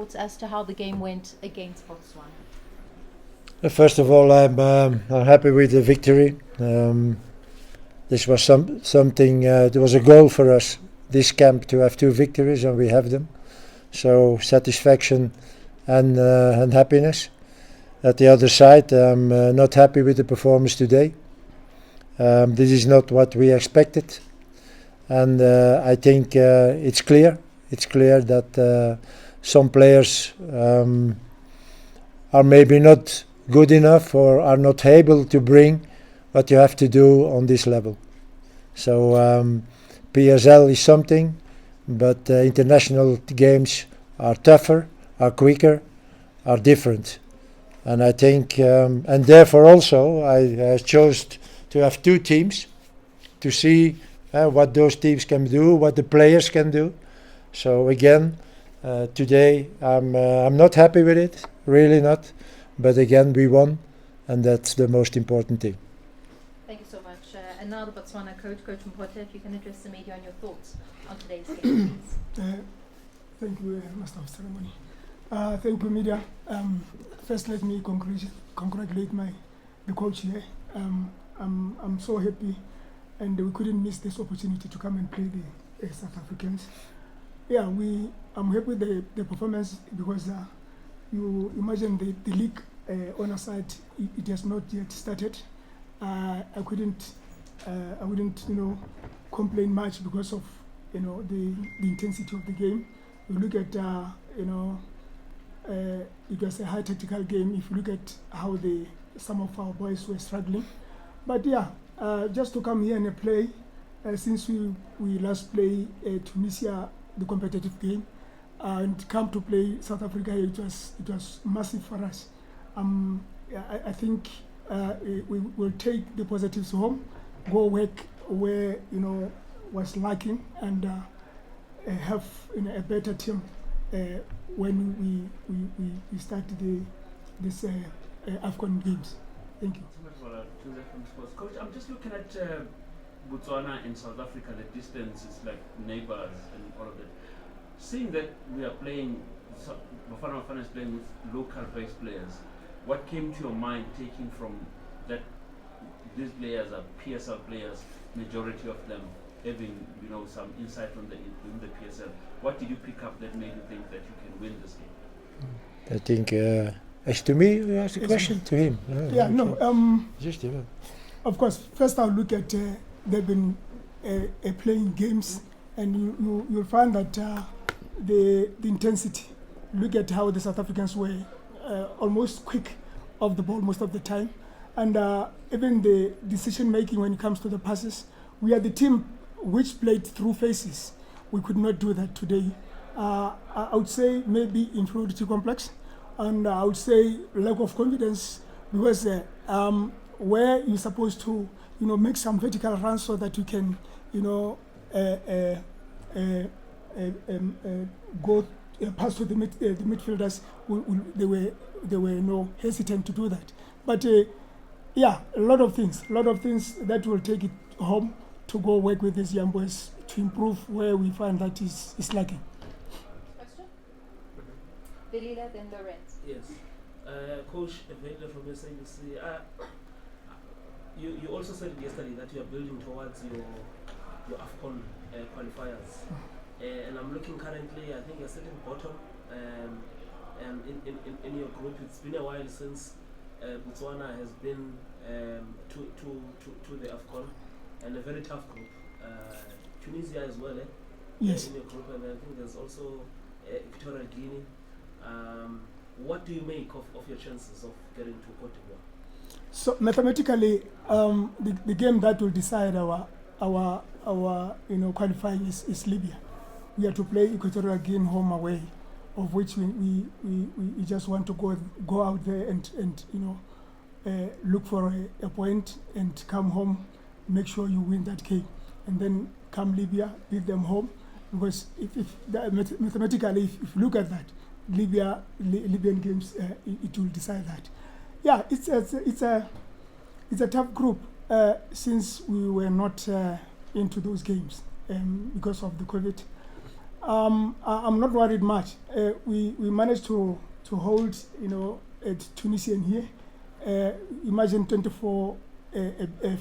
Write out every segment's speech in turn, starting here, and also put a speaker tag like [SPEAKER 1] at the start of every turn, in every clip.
[SPEAKER 1] thoughts as to how the game went against Botswana?
[SPEAKER 2] First of all, I'm happy with the victory. This was something. There was a goal for us this camp to have 2 victories, and we have them. So satisfaction and happiness. At the other side, I'm not happy with the performance today. This is not what we expected, and I think it's clear. It's clear that some players are maybe not good enough or are not able to bring what you have to do on this level. So PSL is something, but international games are tougher, are quicker, are different. And I think, and therefore also I chose to have 2 teams to see what those teams can do, what the players can do. So again, today I'm not happy with it, really not. But again, we won, and that's the most important thing.
[SPEAKER 1] Thank you so much. And now the Botswana coach, Coach Mpote, if you can address the media on your thoughts on today's game, please.
[SPEAKER 3] Thank you, Master of Ceremony. Thank you, media. First, let me congratulate the coach here. I'm so happy, and we couldn't miss this opportunity to come and play the South Africans. Yeah, I'm happy with the performance because you imagine the league on our side, it has not yet started. I wouldn't complain much because of the intensity of the game. You look at it was a high tactical game. If you look at how some of our boys were struggling, but yeah, just to come here and play since we last play Tunisia, the competitive game, and come to play South Africa, it was massive for us. I think we will take the positives home, go work where was lacking, and have a better team when we start this AFCON games. Thank you.
[SPEAKER 4] Coach, I'm just looking at Botswana and South Africa. The distance is like neighbors and all of that. Seeing that we are playing, Bafana Bafana is playing with local-based players, what came to your mind taking from that these players are PSL players, majority of them having some insight on in the PSL? What did you pick up that made you think that you can win this game?
[SPEAKER 2] I think, as to me, you asked a question to him.
[SPEAKER 3] Just of course, first I'll look at they've been playing games, and you'll find that the intensity. Look at how the South Africans were almost quick off the ball most of the time, and even the decision making when it comes to the passes. We are the team which played through phases. We could not do that today. I would say maybe inferiority complex, and I would say lack of confidence, because where you're supposed to make some vertical runs so that you can go pass to the midfielders, they were hesitant to do that. But yeah, a lot of things that will take it home to go work with these young boys to improve where we find that is lacking.
[SPEAKER 1] Question? Belila, then Lorenz.
[SPEAKER 5] Yes. Coach Vela from SABC, you also said yesterday that you are building towards your AFCON qualifiers. And I'm looking currently, I think you're sitting bottom in your group. It's been a while since Botswana has been to the AFCON, and a very tough group. Tunisia as well,
[SPEAKER 3] Yes.
[SPEAKER 5] In your group, and I think there's also Equatorial Guinea. What do you make of your chances of getting to Cote d'Ivoire?
[SPEAKER 3] So mathematically, the game that will decide our qualifying is Libya. We have to play Equatorial Guinea home away, of which we just want to go out there and look for a point and come home, make sure you win that game, and then come Libya, beat them home. Because mathematically, if you look at that, Libyan games, it will decide that. Yeah, it's a tough group since we were not into those games because of the COVID. I'm not worried much. We managed to hold, at Tunisian here. Imagine 24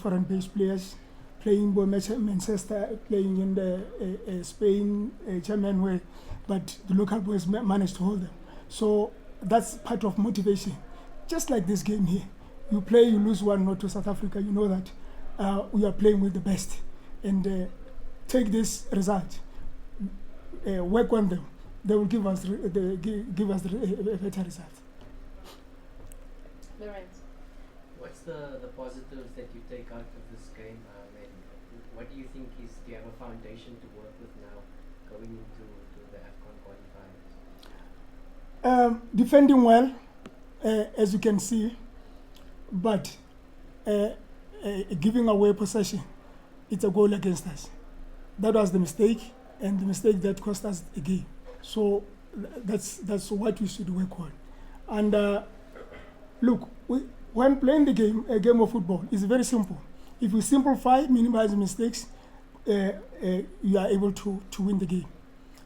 [SPEAKER 3] foreign-based players playing for Manchester, playing in the Spain, German way, but the local boys managed to hold them. So that's part of motivation. Just like this game here, you play, you lose 1-0 to South Africa. You know that we are playing with the best, and take this result, work on them. They will give us a better result.
[SPEAKER 1] Lorenz.
[SPEAKER 6] What's the positives that you take out of this game? And what do you think do you have a foundation to work with now going into the AFCON qualifiers?
[SPEAKER 3] Defending well, as you can see, but giving away possession, it's a goal against us. That was the mistake, and the mistake that cost us a game. So that's what we should work on. And look, when playing the game, a game of football, it's very simple. If you simplify, minimize mistakes, you are able to win the game.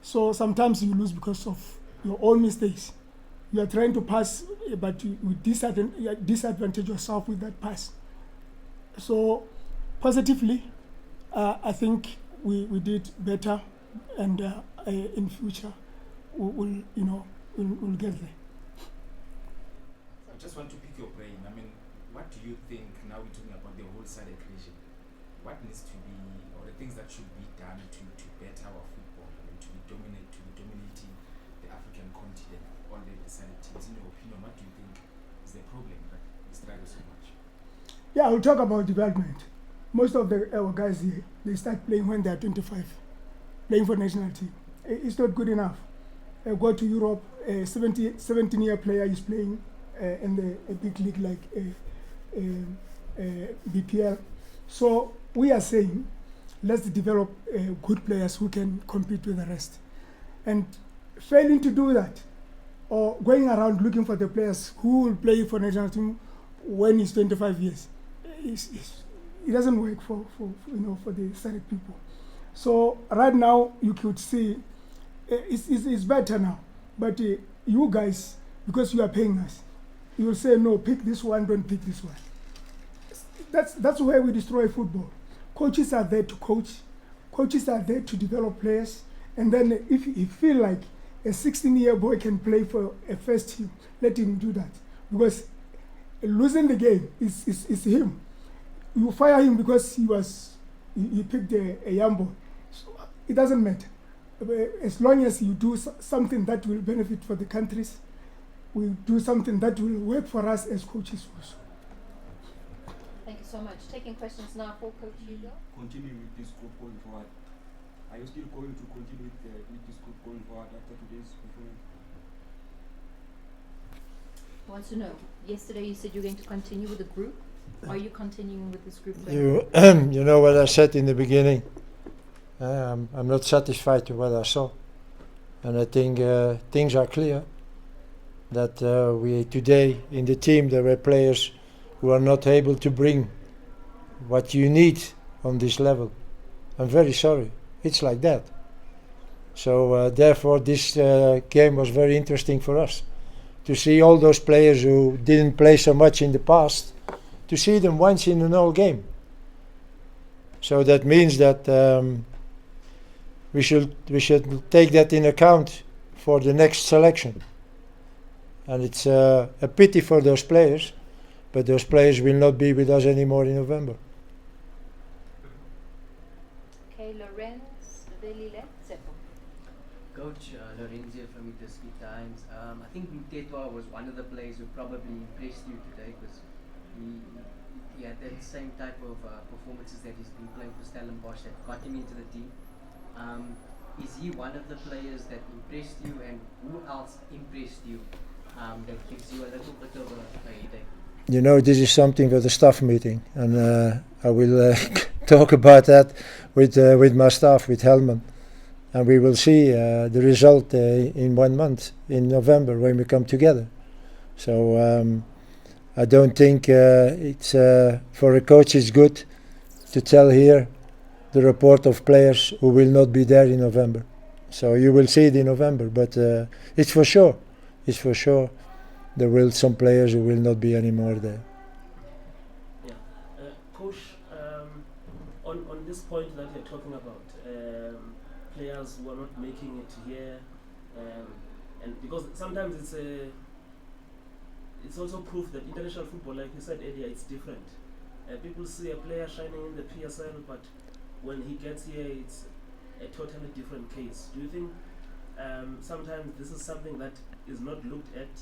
[SPEAKER 3] So sometimes you lose because of your own mistakes. You are trying to pass, but you disadvantage yourself with that pass. So positively, I think we did better, and in future we'll get there.
[SPEAKER 7] I just want to pick your brain. I mean, what do you think, now we're talking about the whole side equation, what needs to be, or the things that should be done to better our football, I mean, to be dominating the African continent, all the decided teams? In your opinion, what do you think is the problem that we struggle so much?
[SPEAKER 3] Yeah, we'll talk about development. Most of our guys here, they start playing when they're 25, playing for national team. It's not good enough. Go to Europe, a 17-year player is playing in a big league like BPL. So we are saying, let's develop good players who can compete with the rest. And failing to do that, or going around looking for the players who will play for national team when he's 25 years, it doesn't work for the started people. So right now you could see it's better now. But you guys, because you are paying us, you will say, no, pick this one, don't pick this one. That's where we destroy football. Coaches are there to coach. Coaches are there to develop players. And then if you feel like a 16-year boy can play for a first team, let him do that. Because losing the game is him. You fire him because he picked a young boy. So it doesn't matter. As long as you do something that will benefit for the countries, we do something that will work for us as coaches also.
[SPEAKER 1] Thank you so much. Taking questions now for Coach Hugo.
[SPEAKER 8] Continue with this group going forward. Are you still going to continue with this group going forward after today's performance?
[SPEAKER 1] I want to know. Yesterday you said you're going to continue with the group. Are you continuing with this group?
[SPEAKER 2] You know what I said in the beginning. I'm not satisfied with what I saw, and I think things are clear. That we today in the team there were players who are not able to bring what you need on this level. I'm very sorry. It's like that. So therefore this game was very interesting for us. To see all those players who didn't play so much in the past, to see them once in an whole game. So that means that we should take that in account for the next selection. And it's a pity for those players, but those players will not be with us anymore in November.
[SPEAKER 1] Okay, Lorenz, Velile, Seppo.
[SPEAKER 6] Coach, Lorenzio from DStv Times. I think Mtetwa was one of the players who probably impressed you today because he had that same type of performances that he's been playing for Stellenbosch that got him into the team. Is he one of the players that impressed you, and who else impressed you that gives you a little bit of a headache?
[SPEAKER 2] You know, this is something for the staff meeting, and I will talk about that with my staff, with Helman, and we will see the result in 1 month, in November, when we come together. So I don't think it's for a coach it's good to tell here the report of players who will not be there in November. So you will see it in November. But it's for sure. It's for sure. There will some players who will not be anymore there.
[SPEAKER 5] Yeah. Coach, on this point that you're talking about, players who are not making it here, and because sometimes it's also proof that international football, like you said earlier, it's different. People see a player shining in the PSL, but when he gets here, it's a totally different case. Do you think sometimes this is something that is not looked at,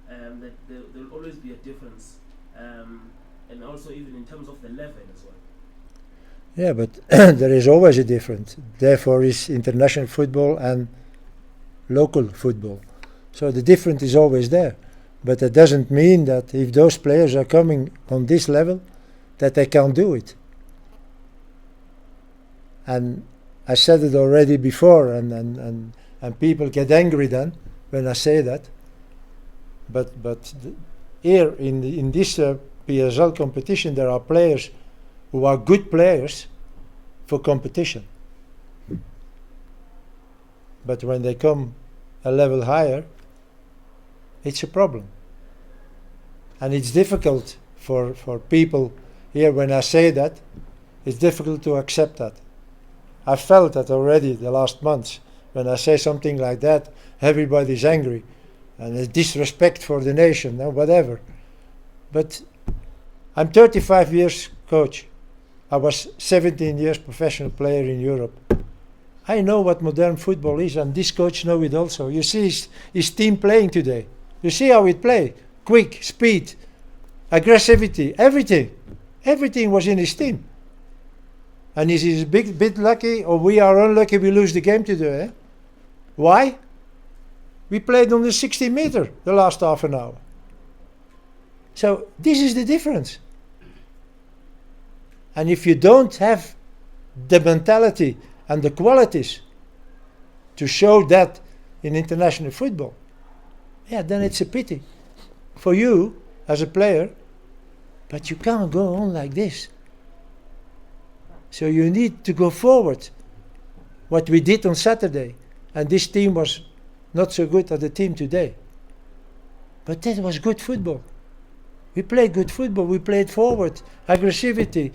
[SPEAKER 5] that there will always be a difference, and also even in terms of the level as well?
[SPEAKER 2] Yeah, but there is always a difference. Therefore is international football and local football. So the difference is always there. But that doesn't mean that if those players are coming on this level, that they can't do it. And I said it already before, and people get angry then when I say that. But here in this PSL competition, there are players who are good players for competition. But when they come a level higher, it's a problem. And it's difficult for people here when I say that, it's difficult to accept that. I felt that already the last months. When I say something like that, everybody's angry. And a disrespect for the nation and whatever. But I'm 35 years coach. I was 17 years professional player in Europe. I know what modern football is, and this coach knows it also. You see his team playing today. You see how it play. Quick, speed, aggressivity, everything. Everything was in his team. And is he a bit lucky, or we are unlucky we lose the game today? Eh? Why? We played on the 60 meter the last half an hour. So this is the difference. And if you don't have the mentality and the qualities to show that in international football, yeah, then it's a pity for you as a player, but you can't go on like this. So you need to go forward. What we did on Saturday, and this team was not so good as the team today. But that was good football. We played good football. We played forward, aggressivity,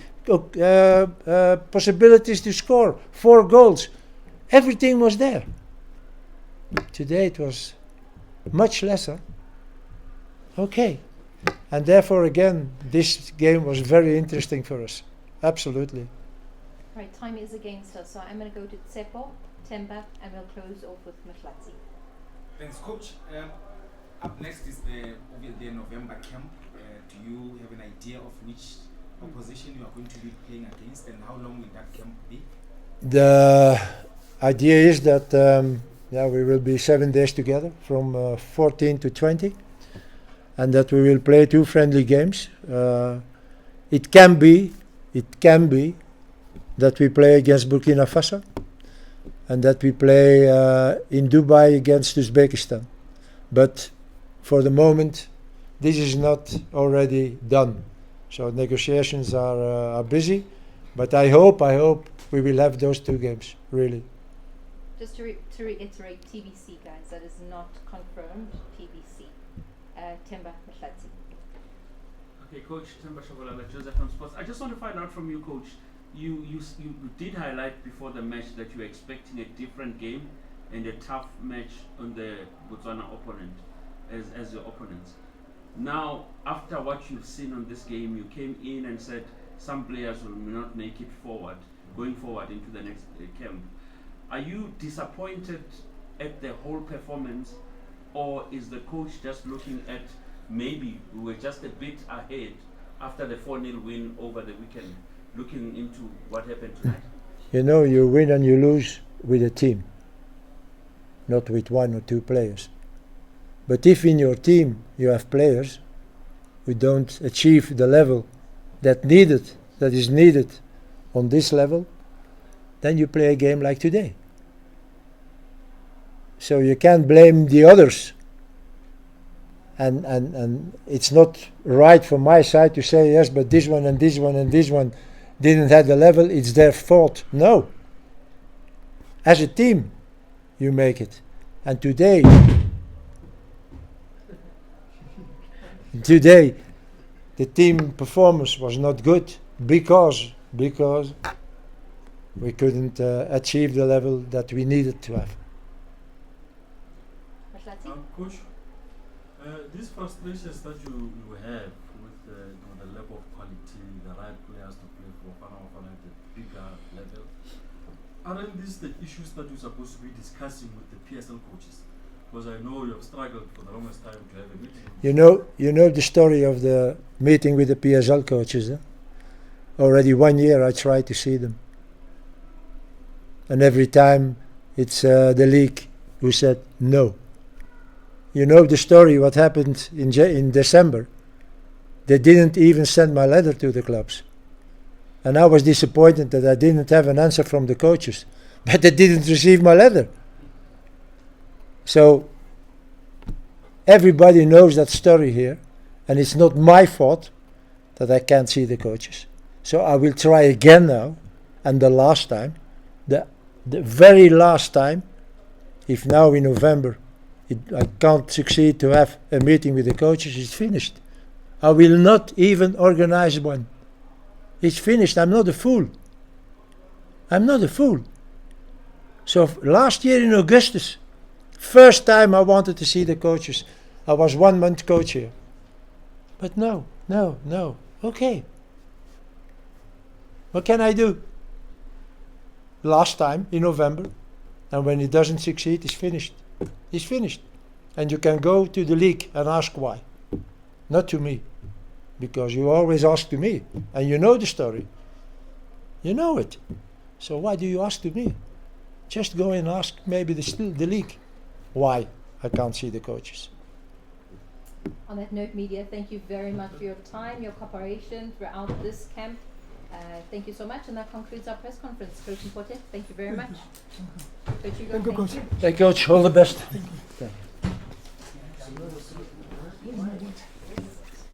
[SPEAKER 2] possibilities to score, 4 goals. Everything was there. Today it was much lesser. Okay. And therefore, again, this game was very interesting for us. Absolutely.
[SPEAKER 1] Right, time is against us, so I'm going to go to Tsepo, Temba, and we'll close off with Mhlati.
[SPEAKER 7] Thanks, Coach. Up next is the November camp. Do you have an idea of which opposition you are going to be playing against, and how long will that camp be?
[SPEAKER 2] The idea is that we will be 7 days together from 14 to 20, and that we will play 2 friendly games. It can be that we play against Burkina Faso, and that we play in Dubai against Uzbekistan. But for the moment, this is not already done. So negotiations are busy, but I hope we will have those 2 games, really.
[SPEAKER 1] Just to reiterate, TBC, guys, that is not confirmed, TBC. Temba Mhlati.
[SPEAKER 4] Okay, Coach Temba Shabalala, Joseph from Sports. I just want to find out from you, Coach. You did highlight before the match that you were expecting a different game and a tough match on the Botswana opponent as your opponents. Now, after what you've seen on this game, you came in and said some players will not make it going forward into the next camp. Are you disappointed at the whole performance, or is the coach just looking at maybe we were just a bit ahead after the 4-0 win over the weekend, looking into what happened tonight?
[SPEAKER 2] You know, you win and you lose with a team, not with 1 or 2 players. But if in your team you have players who don't achieve the level that is needed on this level, then you play a game like today. So you can't blame the others. And it's not right from my side to say, yes, but this one and this one and this one didn't have the level, it's their fault. No. As a team, you make it. And today, the team performance was not good because we couldn't achieve the level that we needed to have.
[SPEAKER 1] Mahlati?
[SPEAKER 9] Coach, these frustrations that you have with the level of quality, the right players to play for Bafana Bafana at the bigger level, aren't these the issues that you're supposed to be discussing with the PSL coaches? Because I know you have struggled for the longest time to have a meeting.
[SPEAKER 2] You know the story of the meeting with the PSL coaches. Already 1 year I tried to see them, and every time it's the league who said no. You know the story what happened in December. They didn't even send my letter to the clubs, and I was disappointed that I didn't have an answer from the coaches, but they didn't receive my letter. So everybody knows that story here, and it's not my fault that I can't see the coaches. So I will try again now, and the last time, the very last time, if now in November I can't succeed to have a meeting with the coaches, it's finished. I will not even organize one. It's finished. I'm not a fool. I'm not a fool. So last year in Augustus, first time I wanted to see the coaches. I was 1 month coach here. But no. Okay. What can I do? Last time in November, and when it doesn't succeed, it's finished. It's finished. And you can go to the league and ask why. Not to me. Because you always ask to me. And you know the story. You know it. So why do you ask to me? Just go and ask maybe the league why I can't see the coaches.
[SPEAKER 1] On that note, media, thank you very much for your time, your cooperation throughout this camp. Thank you so much, and that concludes our press conference. Coach Mpote, thank you very much. Coach Hugo,
[SPEAKER 3] Thank you, Coach.
[SPEAKER 2] Hey coach, all the best.
[SPEAKER 3] Thank you.